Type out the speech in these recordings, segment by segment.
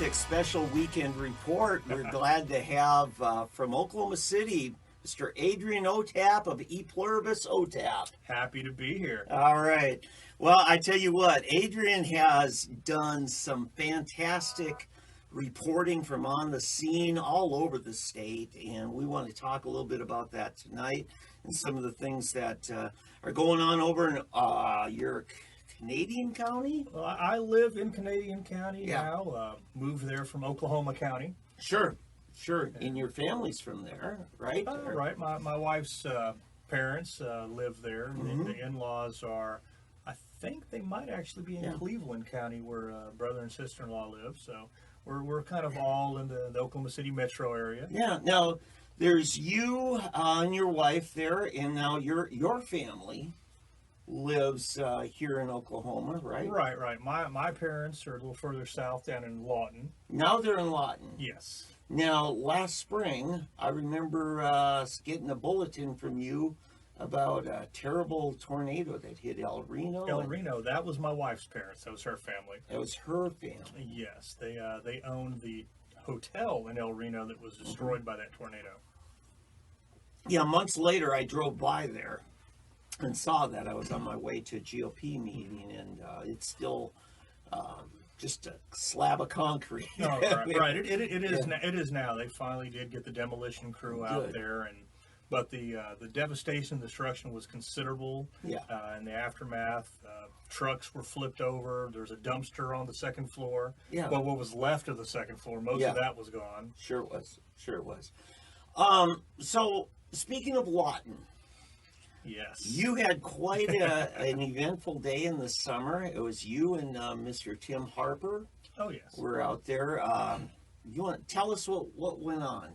Politics Special Weekend Report. We're glad to have from Oklahoma City, Mr. Adrian Otap of E Pluribus Otap. Happy to be here. All right. Well, I tell you what, Adrian has done some fantastic reporting from on the scene all over the state, and we want to talk a little bit about that tonight and some of the things that are going on over in your Canadian County? Well, I live in Canadian County now. Moved there from Oklahoma County. Sure. And your family's from there, right? Right. My wife's parents live there. Mm-hmm. The in-laws are, I think they might actually be in Cleveland County where brother and sister-in-law live. So we're kind of all in the Oklahoma City metro area. Yeah. Now, there's you and your wife there, and now your family lives here in Oklahoma, right? Right. My parents are a little further south down in Lawton. Now they're in Lawton. Yes. Now, last spring, I remember getting a bulletin from you about a terrible tornado that hit El Reno. El Reno, that was my wife's parents. That was her family. That was her family. Yes. They owned the hotel in El Reno that was destroyed by that tornado. Yeah, months later, I drove by there and saw that. I was on my way to a GOP meeting, and it's still just a slab of concrete. Oh, right. It is now. They finally did get the demolition crew out there, but the devastation and destruction was considerable. Yeah. In the aftermath, trucks were flipped over. There's a dumpster on the second floor. Yeah. Well, what was left of the second floor, most of that was gone. Sure it was. So speaking of Lawton. Yes. You had quite an eventful day in the summer. It was you and Mr. Tim Harper. Oh, yes. Were out there. You want to tell us what went on?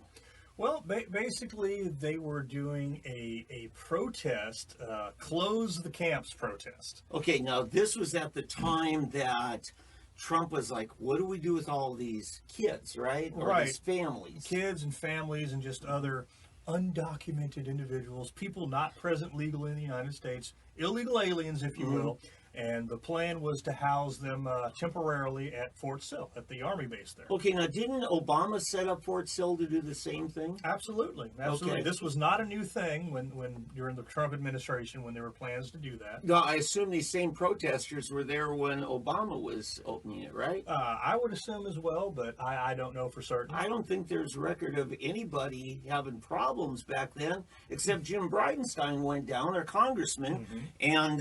Well, basically, they were doing a protest, close the camps protest. Okay, now this was at the time that Trump was like, what do we do with all these kids, right? Or these families. Kids and families and just other undocumented individuals, people not present legally in the United States, illegal aliens, if you will, and the plan was to house them temporarily at Fort Sill, at the Army base there. Okay, now didn't Obama set up Fort Sill to do the same thing? Absolutely. Okay. This was not a new thing when during the Trump administration when there were plans to do that. No, I assume these same protesters were there when Obama was opening it, right? I would assume as well, but I don't know for certain. I don't think there's record of anybody having problems back then, except Jim Bridenstine went down, our congressman, and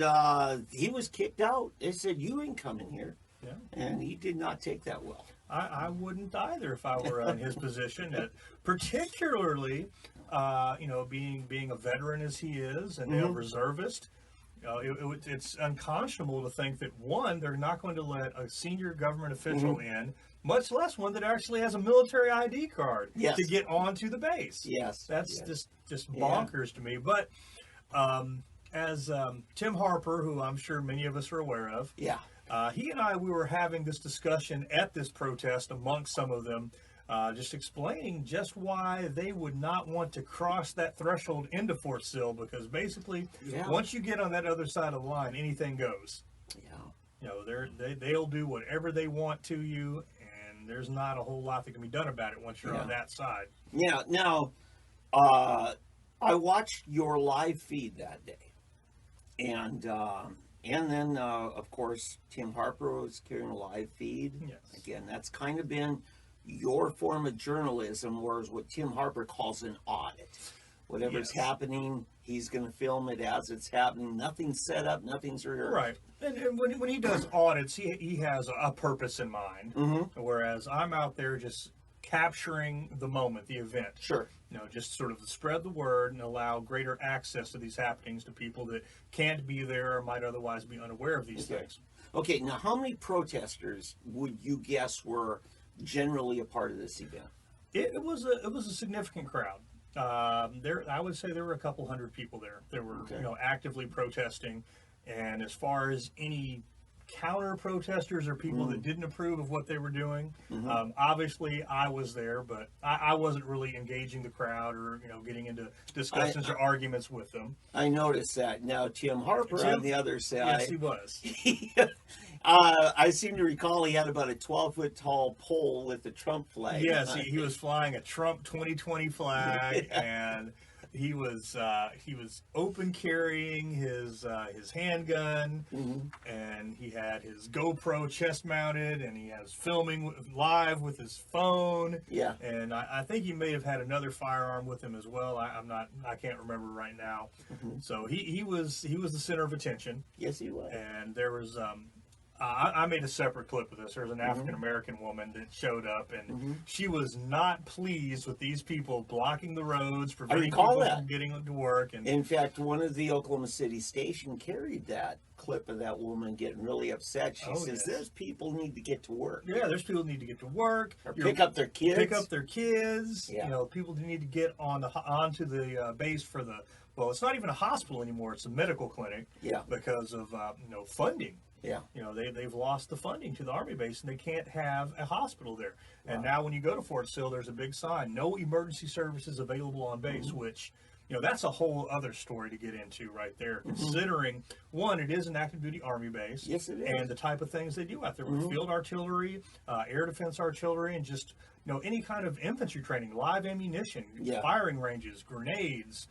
he was kicked out. They said, you ain't coming here. Yeah. And he did not take that well. I wouldn't either if I were in his position, particularly, being a veteran as he is and a reservist. It's unconscionable to think that, one, they're not going to let a senior government official in, much less one that actually has a military ID card to get onto the base. Yes. That's just bonkers to me. But as Tim Harper, who I'm sure many of us are aware of, he and we were having this discussion at this protest amongst some of them, just explaining just why they would not want to cross that threshold into Fort Sill, because basically, once you get on that other side of the line, anything goes. Yeah. They'll do whatever they want to you, and there's not a whole lot that can be done about it once you're on that side. Yeah. Now, I watched your live feed that day. And then, of course, Tim Harper was carrying a live feed. Yes. Again, that's kind of been your form of journalism, whereas what Tim Harper calls an audit. Whatever's happening, he's going to film it as it's happening. Nothing's set up, nothing's rehearsed. Right. And when he does audits, he has a purpose in mind, whereas I'm out there just capturing the moment, the event. Sure. Just sort of to spread the word and allow greater access to these happenings to people that can't be there or might otherwise be unaware of these things. Okay, now how many protesters would you guess were generally a part of this event? It was a significant crowd. I would say there were a couple hundred people there. They were actively protesting, and as far as any counter protesters or people that didn't approve of what they were doing. Obviously, I was there, but I wasn't really engaging the crowd or getting into discussions or arguments with them. I noticed that. Now, Tim Harper on the other side. Yes, he was. I seem to recall he had about a 12-foot tall pole with the Trump flag. Yes, he was flying a Trump 2020 flag, and he was open carrying his handgun, and he had his GoPro chest mounted, and he has filming live with his phone. Yeah, and I think he may have had another firearm with him as well. I can't remember right now. So he was the center of attention. Yes, he was. And there was I made a separate clip of this. There was an African-American woman that showed up, and she was not pleased with these people blocking the roads, preventing people from getting to work. And in fact, one of the Oklahoma City station carried that clip of that woman getting really upset. She says, "Those people need to get to work." Yeah, there's people need to get to work. Or pick up their kids. Pick up their kids. Yeah. People need to get onto the base for the, well, it's not even a hospital anymore. It's a medical clinic. Yeah. Because of, funding. Yeah. They've lost the funding to the Army base, and they can't have a hospital there. And now when you go to Fort Sill, there's a big sign, no emergency services available on base, which, that's a whole other story to get into right there, considering, one, it is an active duty Army base. Yes, it is. And the type of things they do out there with field artillery, air defense artillery, and just, any kind of infantry training, live ammunition, firing ranges, grenades,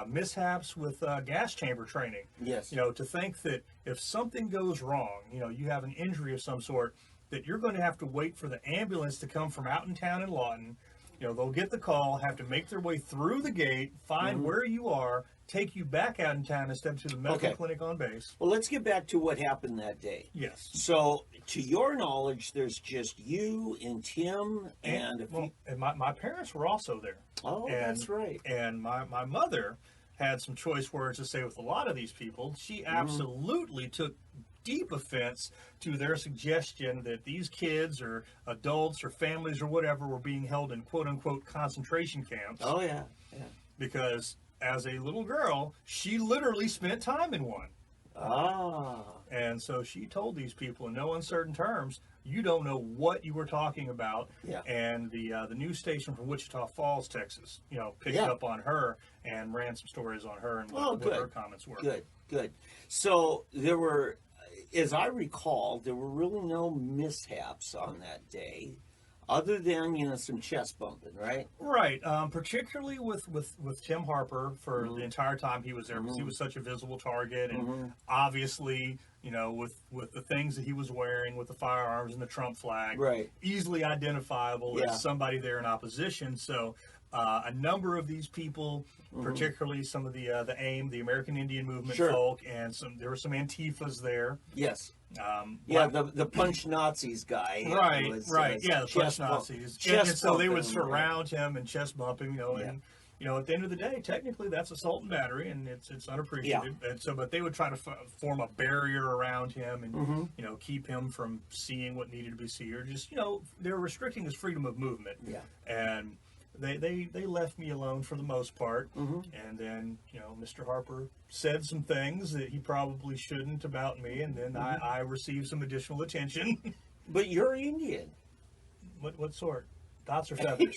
mishaps with gas chamber training. Yes. To think that if something goes wrong, you have an injury of some sort, that you're going to have to wait for the ambulance to come from out in town in Lawton. They'll get the call, have to make their way through the gate, find where you are, take you back out in town instead of to the medical clinic on base. Well, let's get back to what happened that day. Yes. So, to your knowledge, there's just you and Tim and my parents were also there. Oh, that's right. And my mother had some choice words to say with a lot of these people. She absolutely took deep offense to their suggestion that these kids or adults or families or whatever were being held in quote-unquote concentration camps. Oh, yeah. Because as a little girl, she literally spent time in one. Ah. And so she told these people in no uncertain terms, you don't know what you were talking about. Yeah. And the news station from Wichita Falls, Texas, picked up on her and ran some stories on her and what her comments were. Good. So there were, as I recall, there were really no mishaps on that day, other than some chest bumping, right? Right. Particularly with Tim Harper for the entire time he was there, because he was such a visible target, and obviously, with the things that he was wearing, with the firearms and the Trump flag, easily identifiable as somebody there in opposition. So a number of these people, particularly some of the AIM, the American Indian Movement folk, and there were some Antifas there. Yes. The punch Nazis guy. Right. The punch Nazis. And so they would surround him and chest bump him, and at the end of the day, technically that's assault and battery, and it's unappreciated. And so, but they would try to form a barrier around him and keep him from seeing what needed to be seen, or just they were restricting his freedom of movement. Yeah. And they left me alone for the most part, and then Mr. Harper said some things that he probably shouldn't about me, and then I received some additional attention. But you're Indian. What sort? Dots or feathers?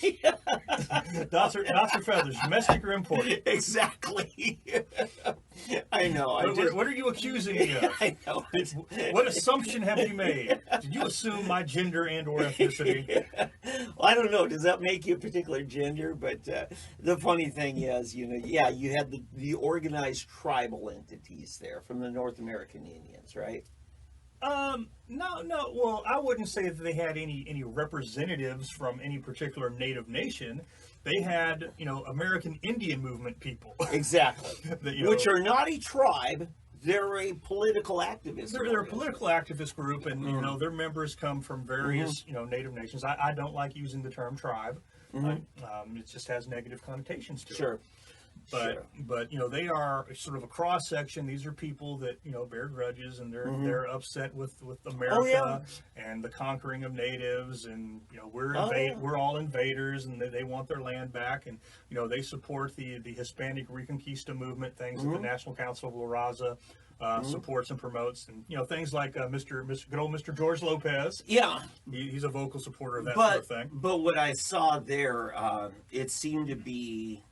dots or feathers? Domestic or imported? Exactly. I know. What are you accusing me of? I know. What assumption have you made? Did you assume my gender and or ethnicity? Well, I don't know. Does that make you a particular gender? But the funny thing is, you had the organized tribal entities there from the North American Indians, right? No. Well, I wouldn't say that they had any representatives from any particular native nation. They had, American Indian movement people. Exactly. Which are not a tribe. They're a political activist group. They're a political activist group, and, their members come from various, native nations. I don't like using the term tribe. It just has negative connotations to it. Sure. But they are sort of a cross section. These are people that bear grudges, and they're upset with America and the conquering of natives, and we're all invaders, and they want their land back, and they support the Hispanic Reconquista movement, things that the National Council of La Raza supports and promotes, and things like good old Mr. George Lopez. Yeah, he's a vocal supporter of that sort of thing. But what I saw there, it seemed to be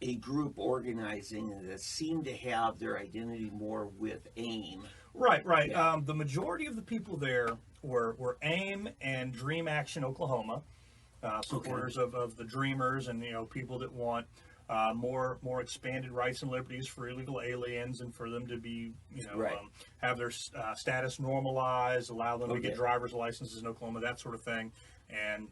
a group organizing that seemed to have their identity more with AIM. Right. Yeah. The majority of the people there were AIM and Dream Action Oklahoma, supporters of the Dreamers, and people that want more expanded rights and liberties for illegal aliens, and for them to be have their status normalized, allow them to get driver's licenses in Oklahoma, that sort of thing, and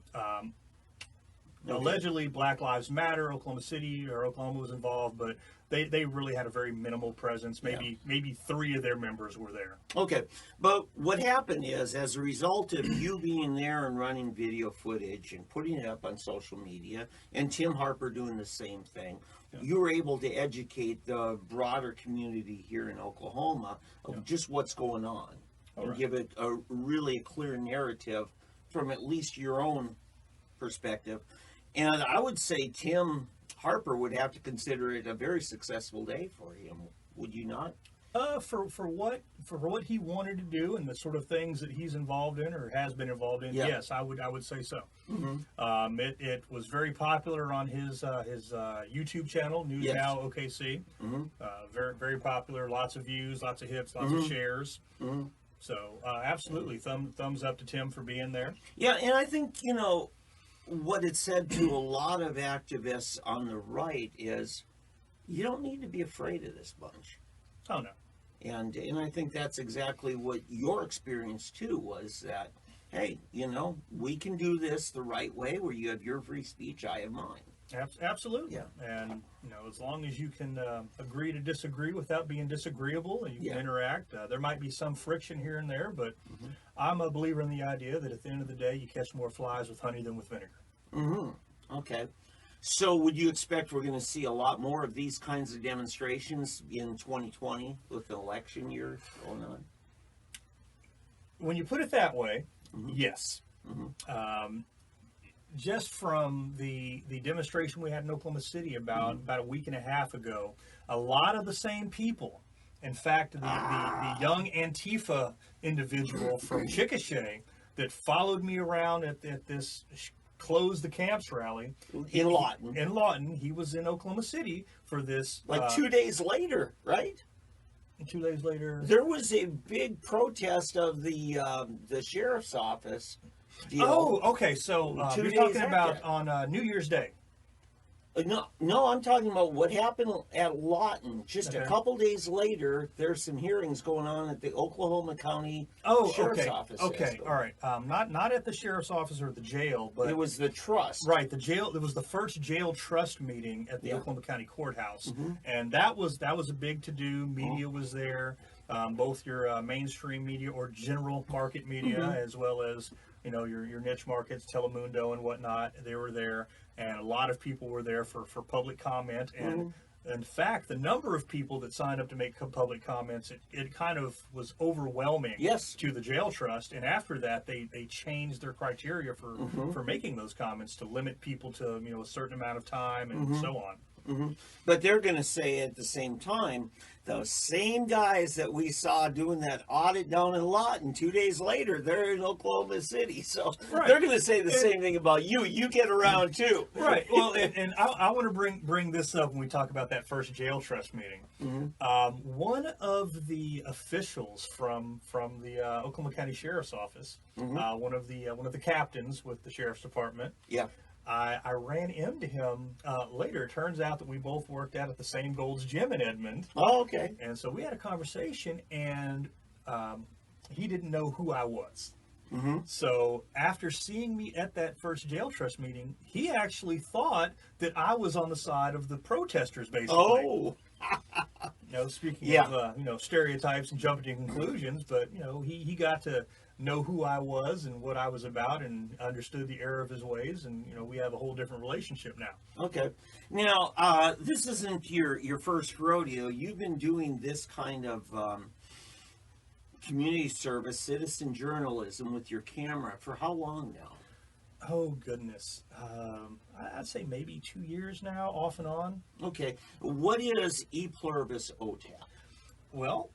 allegedly Black Lives Matter, Oklahoma City or Oklahoma was involved, but they really had a very minimal presence. Maybe 3 of their members were there. Okay, but what happened is, as a result of you being there and running video footage and putting it up on social media, and Tim Harper doing the same thing, you were able to educate the broader community here in Oklahoma of just what's going on, and give it a really clear narrative from at least your own perspective. And I would say Tim Harper would have to consider it a very successful day for him. Would you not? For what he wanted to do and the sort of things that he's involved in or has been involved in, yes, I would say so. It was very popular on his YouTube channel, News Now OKC. Very, very popular. Lots of views, lots of hits, lots of shares. So absolutely, thumbs up to Tim for being there. Yeah, and I think what it said to a lot of activists on the right is, you don't need to be afraid of this bunch. Oh, no. And I think that's exactly what your experience too was, that, hey, we can do this the right way, where you have your free speech, I have mine. Absolutely. Yeah. And as long as you can agree to disagree without being disagreeable, and you can interact, there might be some friction here and there, but I'm a believer in the idea that at the end of the day, you catch more flies with honey than with vinegar. Okay. So would you expect we're going to see a lot more of these kinds of demonstrations in 2020 with the election year going on? When you put it that way, yes. Just from the demonstration we had in Oklahoma City about a week and a half ago, a lot of the same people. In fact, the young Antifa individual from Chickasha that followed me around at this Close the Camps rally in Lawton. He was in Oklahoma City for this. 2 days later, right? 2 days later, there was a big protest of the sheriff's office. Oh, okay. So you're talking about on New Year's Day. No, I'm talking about what happened at Lawton. Just a couple days later, there's some hearings going on at the Oklahoma County Sheriff's Office. Okay, all right. Not at the Sheriff's Office or the jail, but it was the trust. Right, the jail. It was the first jail trust meeting at the Oklahoma County Courthouse, and that was a big to-do. Media was there, both your mainstream media or general market media, as well as your niche markets, Telemundo and whatnot. They were there, and a lot of people were there for public comment. And in fact, the number of people that signed up to make public comments, it kind of was overwhelming to the jail trust. And after that, they changed their criteria for making those comments to limit people to a certain amount of time and so on. But they're going to say at the same time, those same guys that we saw doing that audit down in Lawton, 2 days later, they're in Oklahoma City. So they're going to say the same thing about you. You get around too. Right. Well, and I want to bring this up when we talk about that first jail trust meeting. One of the officials from the Oklahoma County Sheriff's Office, one of the captains with the Sheriff's Department. Yeah. I ran into him later. It turns out that we both worked out at the same Gold's Gym in Edmond. Oh, okay. And so we had a conversation, and he didn't know who I was. So after seeing me at that first jail trust meeting, he actually thought that I was on the side of the protesters, basically. Oh. Speaking of, stereotypes and jumping to conclusions, but, he got to know who I was and what I was about and understood the error of his ways. And, we have a whole different relationship now. Okay. Now, this isn't your first rodeo. You've been doing this kind of community service, citizen journalism with your camera for how long now? Oh, goodness. I'd say maybe 2 years now, off and on. Okay. What is E Pluribus Otap? Well,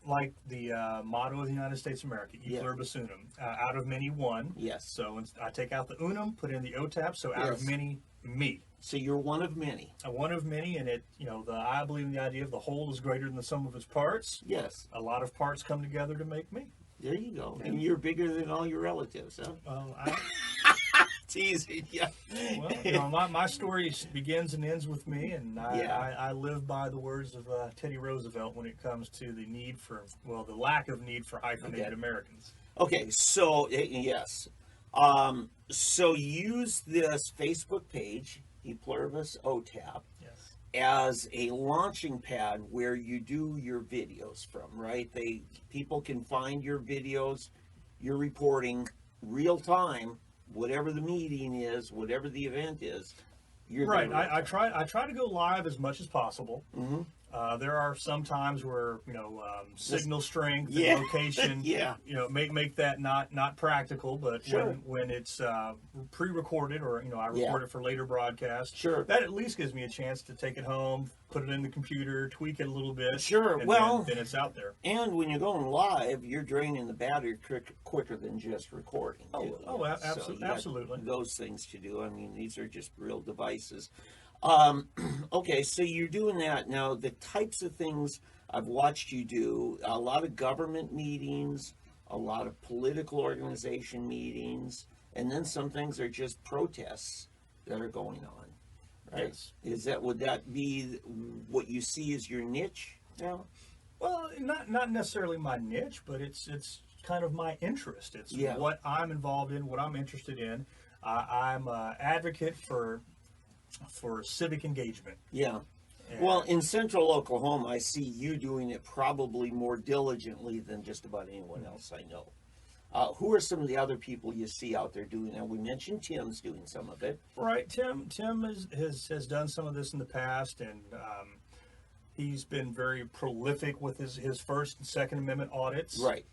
like the motto of the United States of America, E Pluribus Unum, out of many, one. Yes. So I take out the unum, put in the Otap, so out of many, me. So you're one of many. One of many, and I believe in the idea of the whole is greater than the sum of its parts. Yes. A lot of parts come together to make me. There you go. And you're bigger than all your relatives, huh? Well, Teasing, yeah. Well, my story begins and ends with me, and I live by the words of Teddy Roosevelt when it comes to the lack of need for hyphenated Americans. Okay, so, yes. So use this Facebook page, E Pluribus Otap, as a launching pad where you do your videos from, right? People can find your videos, your reporting, real time, whatever the meeting is, whatever the event is. You're right. I try to go live as much as possible. Mm-hmm. There are some times where signal strength and location make that not practical, but when it's pre-recorded or I record it for later broadcast, that at least gives me a chance to take it home, put it in the computer, tweak it a little bit. And then it's out there. And when you're going live, you're draining the battery quicker than just recording. Absolutely. Those things to do. I mean, these are just real devices. Okay, so you're doing that. Now, the types of things I've watched you do, a lot of government meetings, a lot of political organization meetings, and then some things are just protests that are going on, right? Yes. Would that be what you see as your niche now? Well, not necessarily my niche, but it's kind of my interest. It's what I'm involved in, what I'm interested in. I'm an advocate for civic engagement. Yeah. Well, in central Oklahoma, I see you doing it probably more diligently than just about anyone else I know. Who are some of the other people you see out there doing that? We mentioned Tim's doing some of it. Right. Tim has done some of this in the past, and he's been very prolific with his First and Second Amendment audits. Right.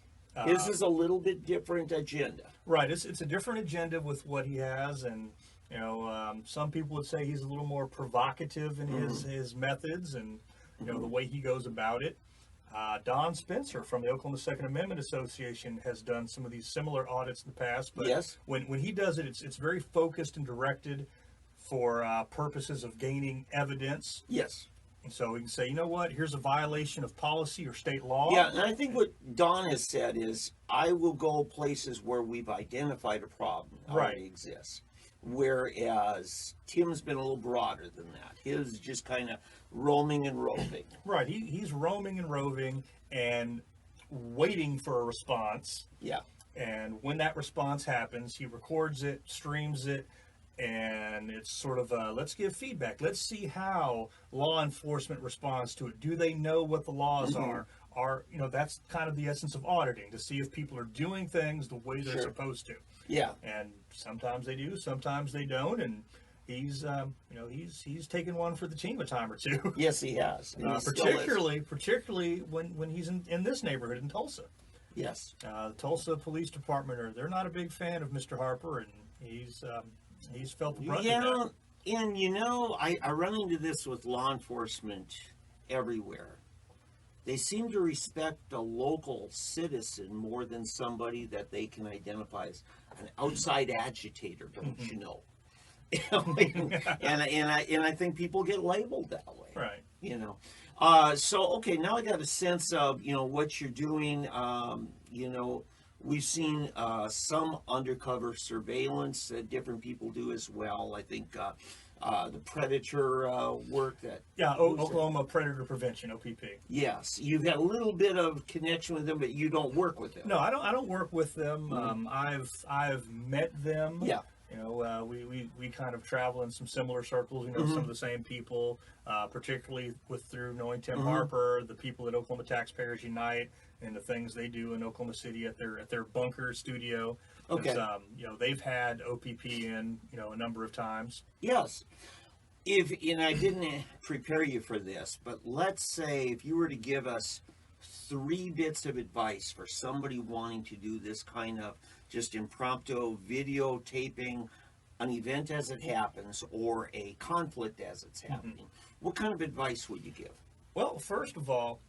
His is a little bit different agenda. Right. It's a different agenda with what he has, and some people would say he's a little more provocative in his methods and the way he goes about it. Don Spencer from the Oklahoma Second Amendment Association has done some of these similar audits in the past, but when he does it, it's very focused and directed for purposes of gaining evidence. Yes. And so we can say, here's a violation of policy or state law. Yeah, and I think what Don has said is, I will go places where we've identified a problem that already exists. Whereas Tim's been a little broader than that. His just kind of roaming and roving. Right. He's roaming and roving and waiting for a response. Yeah. And when that response happens, he records it, streams it, and it's sort of let's give feedback. Let's see how law enforcement responds to it. Do they know what the laws are? That's kind of the essence of auditing, to see if people are doing things the way they're supposed to. Yeah. And sometimes they do, sometimes they don't, and he's taken one for the team a time or two. Yes, he has. Particularly when he's in this neighborhood in Tulsa. Yes. The Tulsa Police Department they're not a big fan of Mr. Harper, and he's felt the brunt of that. And I run into this with law enforcement everywhere. They seem to respect a local citizen more than somebody that they can identify as an outside agitator, don't you know? and I think people get labeled that way. Right. Okay, now I got a sense of what you're doing. We've seen some undercover surveillance that different people do as well. I think the predator work that Oklahoma Predator Prevention, OPP. Yes, you've got a little bit of connection with them, but you don't work with them. No, I don't work with them. I've met them. Yeah. We kind of travel in some similar circles. We know some of the same people, particularly through knowing Tim Harper, the people at Oklahoma Taxpayers Unite, and the things they do in Oklahoma City at their bunker studio. Okay. They've had OPP in a number of times. Yes. And I didn't prepare you for this, but let's say if you were to give us 3 bits of advice for somebody wanting to do this kind of just impromptu videotaping an event as it happens or a conflict as it's happening, what kind of advice would you give? Well, first of all,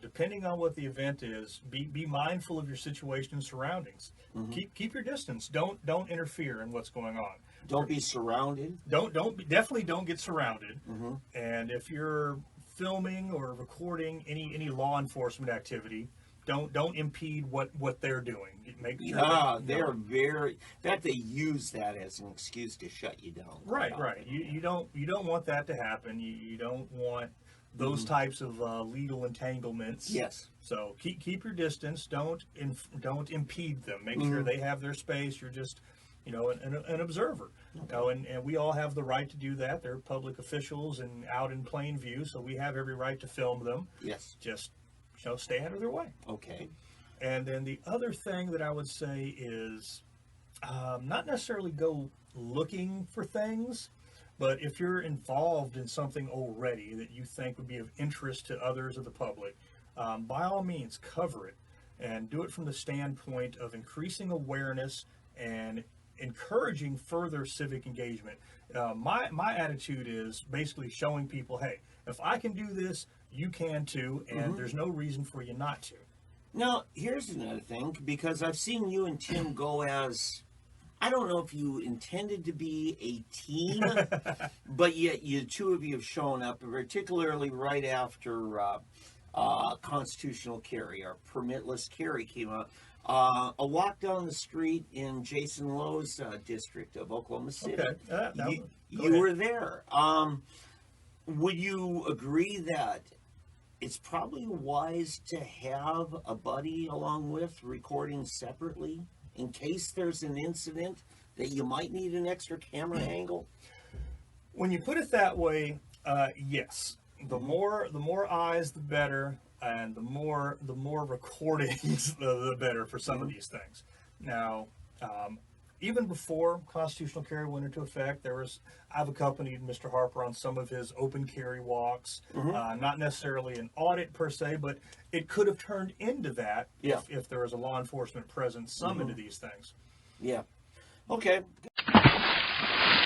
depending on what the event is, be mindful of your situation and surroundings. Keep your distance. Don't interfere in what's going on. Don't be surrounded. Definitely don't get surrounded. And if you're filming or recording any law enforcement activity, don't impede what they're doing. Make sure they're very that they use that as an excuse to shut you down. Right. You don't want that to happen. You don't want those types of legal entanglements. Yes. So keep your distance. Don't impede them. Make sure they have their space. You're just an observer. Okay. And we all have the right to do that. They're public officials and out in plain view, so we have every right to film them. Yes. Just stay out of their way. Okay. And then the other thing that I would say is not necessarily go looking for things, but if you're involved in something already that you think would be of interest to others of the public, by all means cover it and do it from the standpoint of increasing awareness and encouraging further civic engagement. My attitude is basically showing people, hey, if I can do this, you can too, and there's no reason for you not to. Now, here's another thing, because I've seen you and Tim go as, I don't know if you intended to be a team, but yet you 2 of you have shown up, particularly right after constitutional carry, or permitless carry came out. A walk down the street in Jason Lowe's district of Oklahoma City. Okay. You were there. Would you agree that it's probably wise to have a buddy along with recording separately in case there's an incident that you might need an extra camera angle? When you put it that way, yes. The more eyes, the better. And the more recordings, the better for some of these things. Now, even before constitutional carry went into effect, I've accompanied Mr. Harper on some of his open carry walks. Not necessarily an audit per se, but it could have turned into that if there was a law enforcement presence summoned to these things. Yeah. Okay.